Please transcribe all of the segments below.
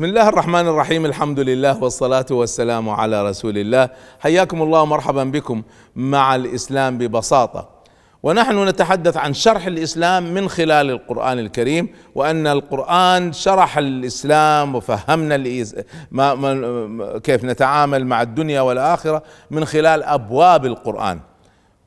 بسم الله الرحمن الرحيم. الحمد لله والصلاة والسلام على رسول الله. حياكم الله ومرحبا بكم مع الإسلام ببساطة، ونحن نتحدث عن شرح الإسلام من خلال القرآن الكريم، وأن القرآن شرح الإسلام وفهمنا كيف نتعامل مع الدنيا والآخرة من خلال أبواب القرآن،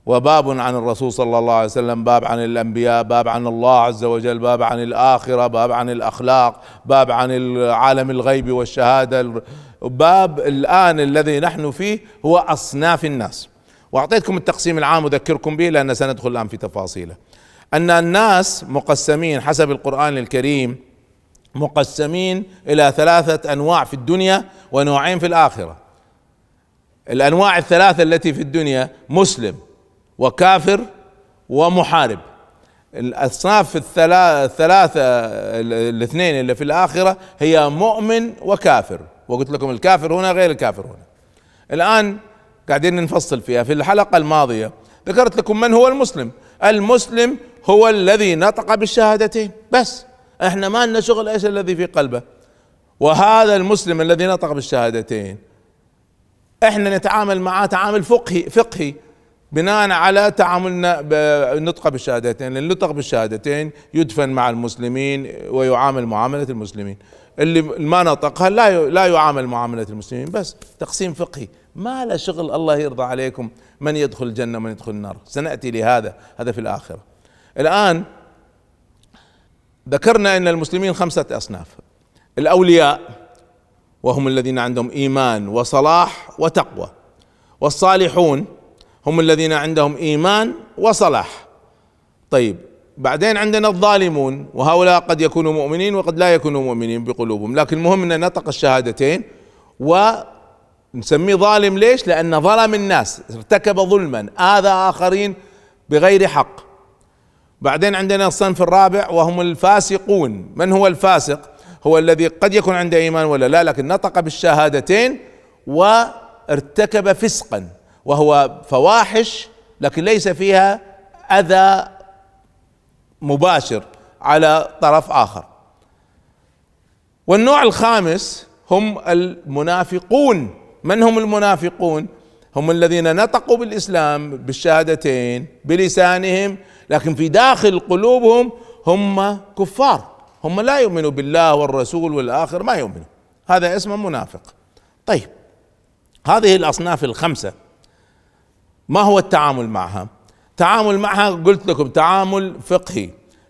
وباب عن الرسول صلى الله عليه وسلم، باب عن الأنبياء، باب عن الله عز وجل، باب عن الآخرة، باب عن الأخلاق، باب عن عالم الغيب والشهادة. باب الآن الذي نحن فيه هو أصناف الناس، وأعطيتكم التقسيم العام أذكركم به لأن سندخل الآن في تفاصيله. أن الناس مقسمين حسب القرآن الكريم، مقسمين إلى 3 أنواع في الدنيا ونوعين في الآخرة. الأنواع ال3 التي في الدنيا مسلم وكافر ومحارب. الأصناف الثلاثة الاثنين اللي في الآخرة هي مؤمن وكافر، وقلت لكم الكافر هنا غير الكافر هنا. الآن قاعدين نفصل فيها. في الحلقة الماضية ذكرت لكم من هو المسلم. المسلم هو الذي نطق بالشهادتين بس، احنا ما لنا شغل ايش الذي في قلبه. وهذا المسلم الذي نطق بالشهادتين احنا نتعامل معه تعامل فقهي بناء على تعاملنا بالنطق بالشهادتين. لأن النطق بالشهادتين يدفن مع المسلمين ويعامل معاملة المسلمين، اللي ما نطقها لا يعامل معاملة المسلمين. بس تقسيم فقهي ما له شغل. الله يرضى عليكم من يدخل الجنة ومن يدخل النار، سنأتي لهذا في الآخرة. الآن ذكرنا أن المسلمين 5 أصناف. الأولياء وهم الذين عندهم إيمان وصلاح وتقوى، والصالحون هم الذين عندهم إيمان وصلاح. طيب بعدين عندنا الظالمون، وهؤلاء قد يكونوا مؤمنين وقد لا يكونوا مؤمنين بقلوبهم، لكن المهم أن نطق الشهادتين. ونسميه ظالم ليش؟ لأنه ظلم الناس، ارتكب ظلما، آذى آخرين بغير حق. بعدين عندنا الصنف الرابع وهم الفاسقون. من هو الفاسق؟ هو الذي قد يكون عنده إيمان ولا لا، لكن نطق بالشهادتين وارتكب فسقا، وهو فواحش لكن ليس فيها أذى مباشر على طرف آخر. والنوع الخامس هم المنافقون. من هم المنافقون؟ هم الذين نطقوا بالإسلام بالشهادتين بلسانهم، لكن في داخل قلوبهم هم كفار، هم لا يؤمنوا بالله والرسول والآخر، ما يؤمنوا. هذا اسمه منافق. طيب هذه الأصناف ال5 ما هو التعامل معها؟ تعامل معها قلت لكم تعامل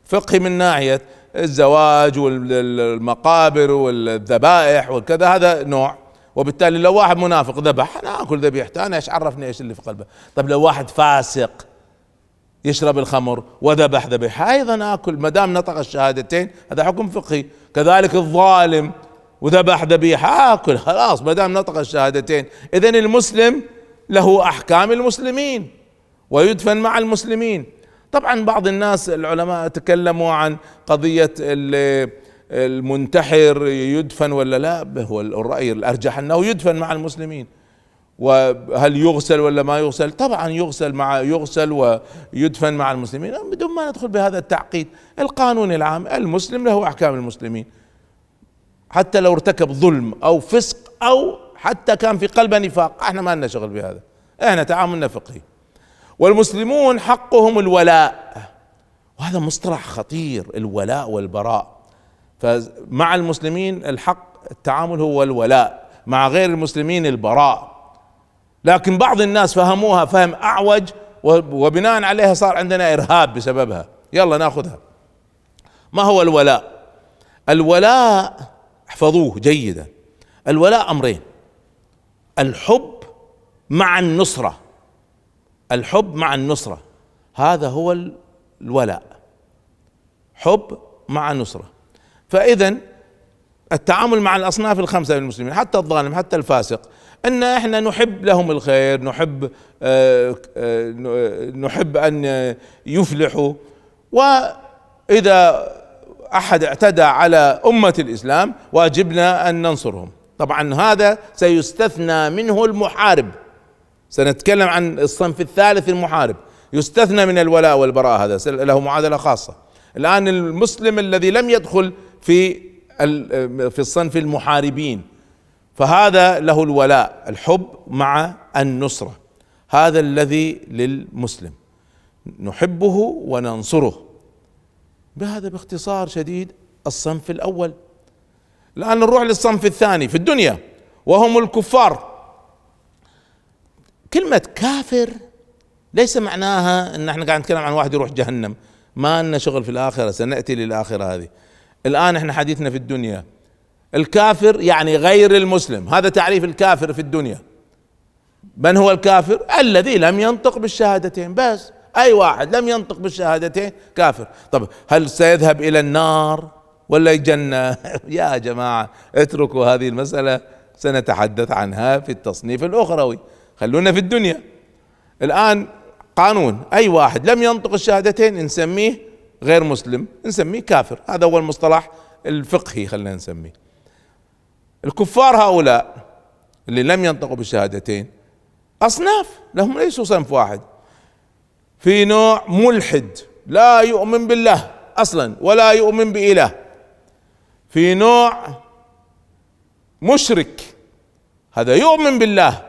فقهي من ناحية الزواج والمقابر والذبائح وكذا، هذا نوع. وبالتالي لو واحد منافق ذبح، انا اكل ذبيحته، انا ايش عرفني ايش اللي في قلبه. طب لو واحد فاسق يشرب الخمر وذبح ذبيحة ايضا اكل، ما دام نطق الشهادتين، هذا حكم فقهي. كذلك الظالم وذبح ذبيحة اكل، خلاص ما دام نطق الشهادتين. اذن المسلم له احكام المسلمين ويدفن مع المسلمين. طبعا بعض الناس العلماء تكلموا عن قضية المنتحر يدفن ولا لا. هو الرأي الارجح انه يدفن مع المسلمين. وهل يغسل ولا ما يغسل؟ طبعا يغسل ويدفن مع المسلمين بدون ما ندخل بهذا التعقيد. القانون العام المسلم له احكام المسلمين، حتى لو ارتكب ظلم او فسق او حتى كان في قلبه نفاق، احنا ما لنا شغل بهذا، احنا تعاملنا فقهي. والمسلمون حقهم الولاء، وهذا مصطلح خطير، الولاء والبراء. فمع المسلمين الحق التعامل هو الولاء، مع غير المسلمين البراء. لكن بعض الناس فهموها فهم اعوج، وبناء عليها صار عندنا ارهاب بسببها. يلا ناخذها. ما هو الولاء؟ الولاء احفظوه جيدا. الولاء امرين: الحب مع النصرة. الحب مع النصرة، هذا هو الولاء، حب مع نصرة. فإذا التعامل مع الأصناف ال5 للمسلمين، حتى الظالم حتى الفاسق، أن احنا نحب لهم الخير، نحب أن يفلحوا. وإذا أحد اعتدى على أمة الإسلام واجبنا أن ننصرهم. طبعا هذا سيستثنى منه المحارب، سنتكلم عن الصنف الثالث المحارب، يستثنى من الولاء والبراء، هذا له معادلة خاصة. الآن المسلم الذي لم يدخل في في الصنف المحاربين، فهذا له الولاء، الحب مع النصرة، هذا الذي للمسلم، نحبه وننصره. بهذا باختصار شديد الصنف الأول. الآن نروح للصنف الثاني في الدنيا وهم الكفار. كلمة كافر ليس معناها ان احنا قاعد نتكلم عن واحد يروح جهنم، ما لنا شغل في الآخرة، سنأتي للآخرة هذه. الآن احنا حديثنا في الدنيا. الكافر يعني غير المسلم، هذا تعريف الكافر في الدنيا. من هو الكافر؟ الذي لم ينطق بالشهادتين، بس اي واحد لم ينطق بالشهادتين كافر. طب هل سيذهب الى النار ولا الجنة؟ يا جماعة اتركوا هذه المسألة، سنتحدث عنها في التصنيف الأخروي، خلونا في الدنيا. الآن قانون، أي واحد لم ينطق الشهادتين نسميه غير مسلم، نسميه كافر، هذا هو المصطلح الفقهي خلينا نسميه. الكفار هؤلاء اللي لم ينطقوا بالشهادتين أصناف، لهم ليسوا صنف واحد. في نوع ملحد لا يؤمن بالله أصلا ولا يؤمن بإله، في نوع مشرك هذا يؤمن بالله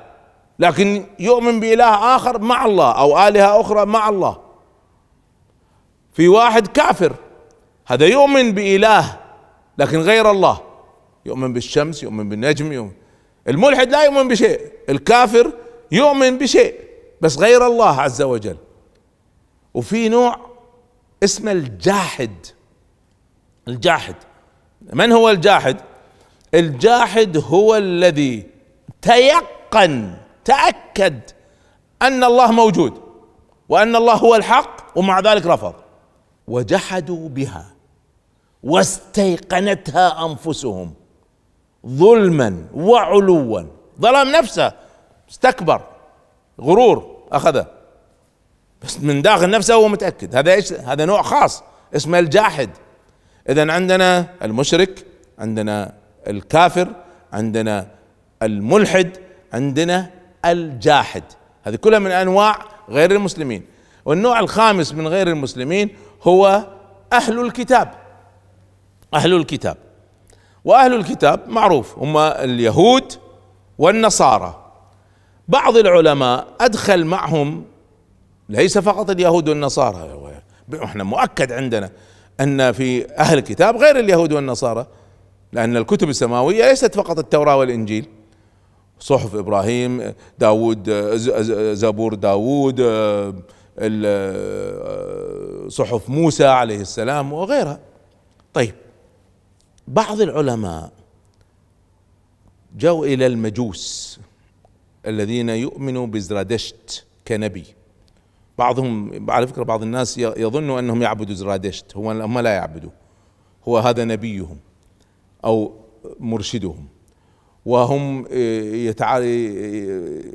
لكن يؤمن بإله آخر مع الله أو آلهة أخرى مع الله، في واحد كافر هذا يؤمن بإله لكن غير الله، يؤمن بالشمس، يؤمن بالنجم، يؤمن. الملحد لا يؤمن بشيء، الكافر يؤمن بشيء بس غير الله عز وجل. وفي نوع اسمه الجاحد. الجاحد من هو الجاحد؟ الجاحد هو الذي تأكد أن الله موجود وأن الله هو الحق ومع ذلك رفض، وجحدوا بها واستيقنتها أنفسهم ظلما وعلوا، ظلم نفسه، استكبر، غرور أخذه، بس من داخل نفسه هو متأكد. هذا ايش؟ هذا نوع خاص اسمه الجاحد. إذن عندنا المشرك، عندنا الكافر، عندنا الملحد، عندنا الجاحد، هذه كلها من أنواع غير المسلمين. والنوع الخامس من غير المسلمين هو أهل الكتاب. أهل الكتاب، وأهل الكتاب معروف هم اليهود والنصارى. بعض العلماء أدخل معهم ليس فقط اليهود والنصارى، احنا مؤكد عندنا أن في أهل الكتاب غير اليهود والنصارى، لأن الكتب السماوية ليست فقط التوراة والإنجيل، صحف إبراهيم، داود، زبور داود، صحف موسى عليه السلام وغيرها. طيب بعض العلماء جاءوا إلى المجوس الذين يؤمنوا بزرادشت كنبي. بعضهم على فكرة بعض الناس يظنوا أنهم يعبدوا زرادشت، هم لا يعبدوا، هو هذا نبيهم أو مرشدهم. وهم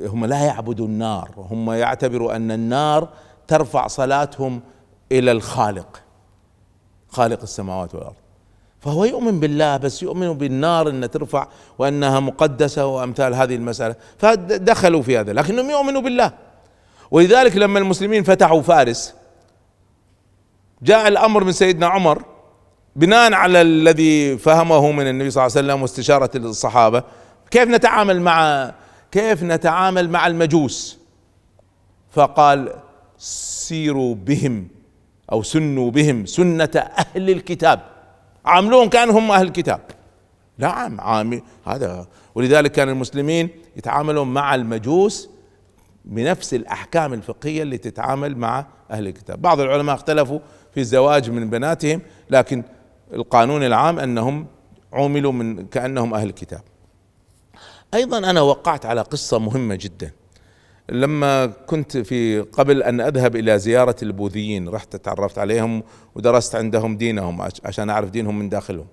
هم لا يعبدوا النار، هم يعتبروا أن النار ترفع صلاتهم إلى الخالق، خالق السماوات والأرض. فهو يؤمن بالله بس يؤمن بالنار أنها ترفع وأنها مقدسة وأمثال هذه المسألة، فدخلوا في هذا، لكنهم يؤمنوا بالله. ولذلك لما المسلمين فتحوا فارس جاء الأمر من سيدنا عمر بناء على الذي فهمه من النبي صلى الله عليه وسلم واستشارة الصحابة، كيف نتعامل مع المجوس. فقال سيروا بهم أو سنوا بهم سنة أهل الكتاب، عاملون كأنهم أهل الكتاب. نعم عامل هذا. ولذلك كان المسلمين يتعاملون مع المجوس بنفس الأحكام الفقهية اللي تتعامل مع أهل الكتاب. بعض العلماء اختلفوا في الزواج من بناتهم، لكن القانون العام أنهم عوملوا من كأنهم أهل الكتاب. أيضا أنا وقعت على قصة مهمة جدا لما كنت في قبل أن أذهب إلى زيارة البوذيين، رحت تعرفت عليهم ودرست عندهم دينهم عشان أعرف دينهم من داخلهم.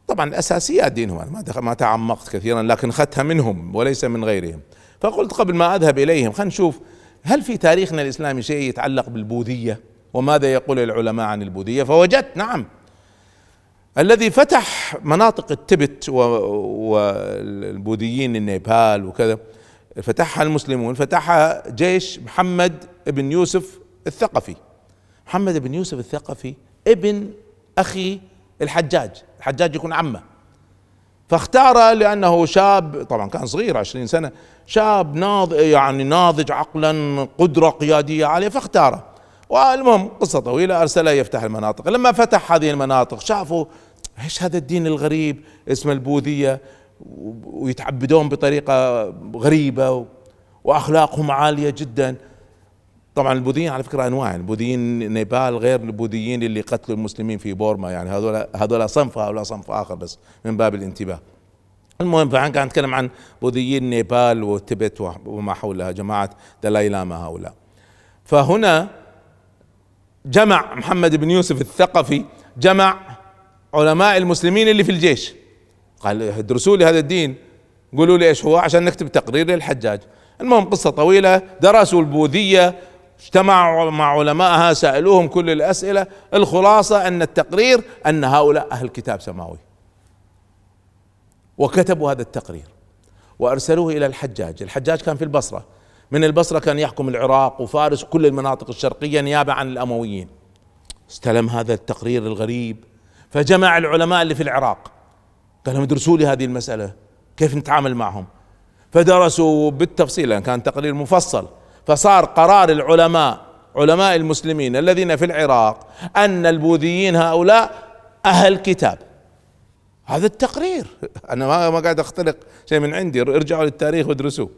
طبعا أساسيات دينهم أنا ما تعمقت كثيرا، لكن أخذتها منهم وليس من غيرهم. فقلت قبل ما أذهب إليهم خلينا نشوف هل في تاريخنا الإسلامي شيء يتعلق بالبوذية وماذا يقول العلماء عن البوذية. فوجدت نعم الذي فتح مناطق التبت والبوذيين النيبال وكذا فتحها المسلمون، فتحها جيش محمد بن يوسف الثقفي. محمد بن يوسف الثقفي ابن أخي الحجاج يكون عمه، فاختار لأنه شاب، طبعا كان صغير 20 سنة، شاب ناضج عقلا، قدرة قيادية عالية، فاختاره. والمهم قصة طويلة، أرسله يفتح المناطق. لما فتح هذه المناطق شافوا ايش هذا الدين الغريب اسمه البوذية، ويتعبدون بطريقة غريبة وأخلاقهم عالية جدا. طبعا البوذيين على فكرة أنواع، البوذيين نيبال غير البوذيين اللي قتلوا المسلمين في بورما، يعني هذول صنف، هؤلاء صنف آخر، بس من باب الانتباه. المهم فعن كان نتكلم عن بوذيين نيبال وتبت وما حولها، جماعة دلاي لاما هؤلاء. فهنا جمع محمد بن يوسف الثقفي، جمع علماء المسلمين اللي في الجيش، قال ادرسوا لي هذا الدين، قولوا لي ايش هو عشان نكتب تقرير للحجاج. المهم قصة طويلة، درسوا البوذية، اجتمعوا مع علمائها، سألوهم كل الأسئلة. الخلاصة أن التقرير أن هؤلاء أهل كتاب سماوي، وكتبوا هذا التقرير وأرسلوه إلى الحجاج. الحجاج كان في البصرة، من البصرة كان يحكم العراق وفارس وكل المناطق الشرقية نيابة عن الأمويين. استلم هذا التقرير الغريب، فجمع العلماء اللي في العراق، قال لهم ادرسوا لي هذه المسألة كيف نتعامل معهم. فدرسوا بالتفصيل، يعني كان تقرير مفصل. فصار قرار العلماء، علماء المسلمين الذين في العراق، أن البوذيين هؤلاء أهل كتاب. هذا التقرير، أنا ما قاعد أختلق شيء من عندي، ارجعوا للتاريخ وادرسوه.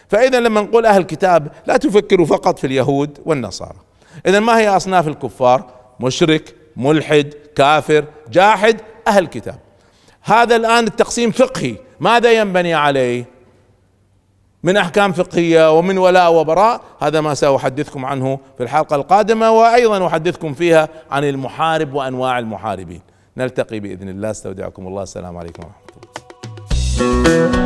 فإذا لما نقول أهل كتاب لا تفكروا فقط في اليهود والنصارى. إذا ما هي أصناف الكفار؟ مشرك، ملحد، كافر، جاحد، أهل كتاب. هذا الآن التقسيم فقهي، ماذا ينبني عليه من أحكام فقهية ومن ولاء وبراء؟ هذا ما سأحدثكم عنه في الحلقة القادمة، وأيضا أحدثكم فيها عن المحارب وأنواع المحاربين. نلتقي بإذن الله، استودعكم الله، السلام عليكم ورحمة الله.